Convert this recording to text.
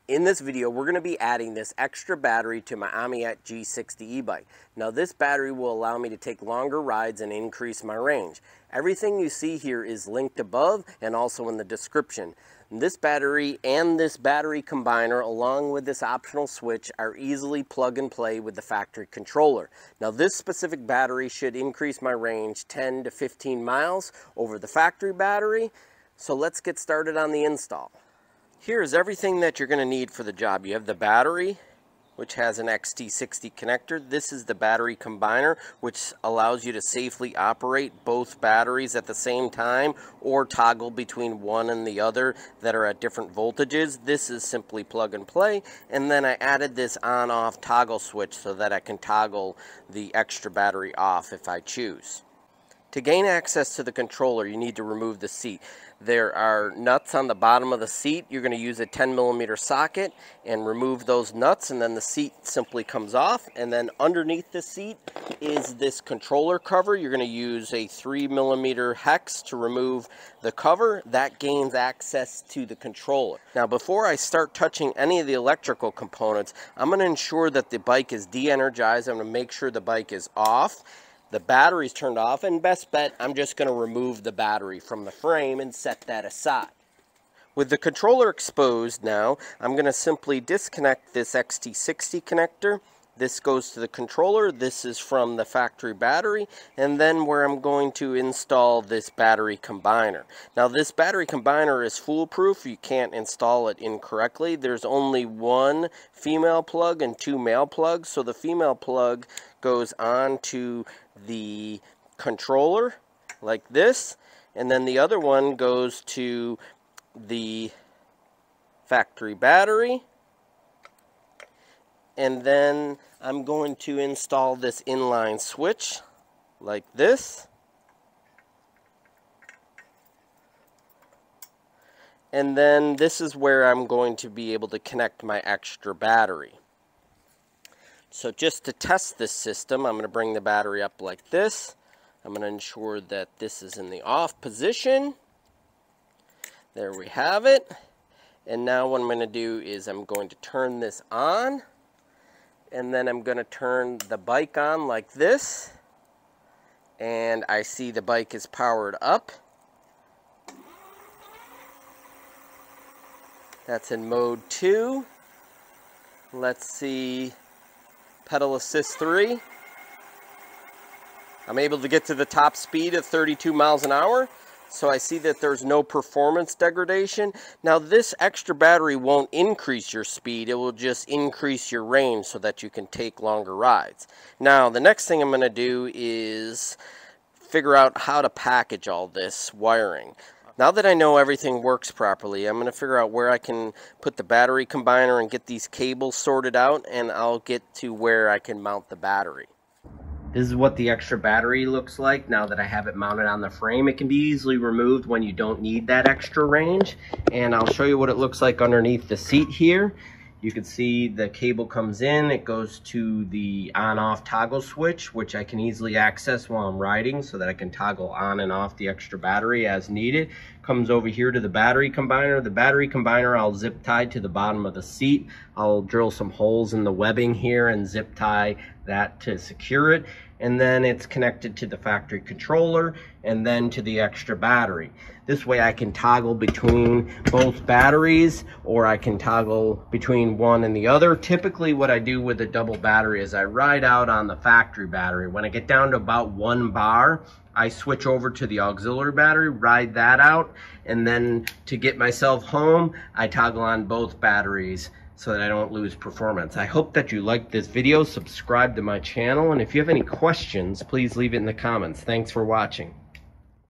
In this video, we're going to be adding this extra battery to my Amyet G60 e-bike. Now this battery will allow me to take longer rides and increase my range. Everything you see here is linked above and also in the description. This battery and this battery combiner along with this optional switch are easily plug and play with the factory controller. Now this specific battery should increase my range 10 to 15 miles over the factory battery. So let's get started on the install. Here's everything that you're going to need for the job. You have the battery, which has an XT60 connector. This is the battery combiner, which allows you to safely operate both batteries at the same time or toggle between one and the other that are at different voltages. This is simply plug and play. And then I added this on-off toggle switch so that I can toggle the extra battery off if I choose. To gain access to the controller, you need to remove the seat. There are nuts on the bottom of the seat. You're going to use a 10mm socket and remove those nuts, and then the seat simply comes off. And then underneath the seat is this controller cover. You're going to use a 3mm hex to remove the cover. That gains access to the controller. Now, before I start touching any of the electrical components, I'm going to ensure that the bike is de-energized. I'm going to make sure the bike is off. The battery's turned off, and best bet, I'm just going to remove the battery from the frame and set that aside. With the controller exposed now, I'm going to simply disconnect this XT60 connector. This goes to the controller. This is from the factory battery, and then where I'm going to install this battery combiner. Now this battery combiner is foolproof. You can't install it incorrectly. There's only one female plug and two male plugs. So the female plug goes on to the controller like this, and then the other one goes to the factory battery. And then I'm going to install this inline switch like this. And then this is where I'm going to be able to connect my extra battery. So just to test this system, I'm going to bring the battery up like this. I'm going to ensure that this is in the off position. There we have it. And now what I'm going to do is I'm going to turn this on. And then I'm going to turn the bike on like this. And I see the bike is powered up. That's in mode 2. Let's see, pedal assist 3. I'm able to get to the top speed of 32 miles an hour. So I see that there's no performance degradation. Now this extra battery won't increase your speed, it will just increase your range so that you can take longer rides. Now the next thing I'm going to do is figure out how to package all this wiring. Now that I know everything works properly, I'm going to figure out where I can put the battery combiner and get these cables sorted out, and I'll get to where I can mount the battery. This is what the extra battery looks like now that I have it mounted on the frame. It can be easily removed when you don't need that extra range. And I'll show you what it looks like underneath the seat here. You can see the cable comes in, it goes to the on-off toggle switch, which I can easily access while I'm riding so that I can toggle on and off the extra battery as needed. Comes over here to the battery combiner. The battery combiner I'll zip tie to the bottom of the seat. I'll drill some holes in the webbing here and zip tie that to secure it. And then it's connected to the factory controller and then to the extra battery. This way I can toggle between both batteries, or I can toggle between one and the other. Typically what I do with a double battery is I ride out on the factory battery. When I get down to about 1 bar, I switch over to the auxiliary battery, ride that out, and then to get myself home, I toggle on both batteries so that I don't lose performance. I hope that you liked this video. Subscribe to my channel, and if you have any questions, please leave it in the comments. Thanks for watching.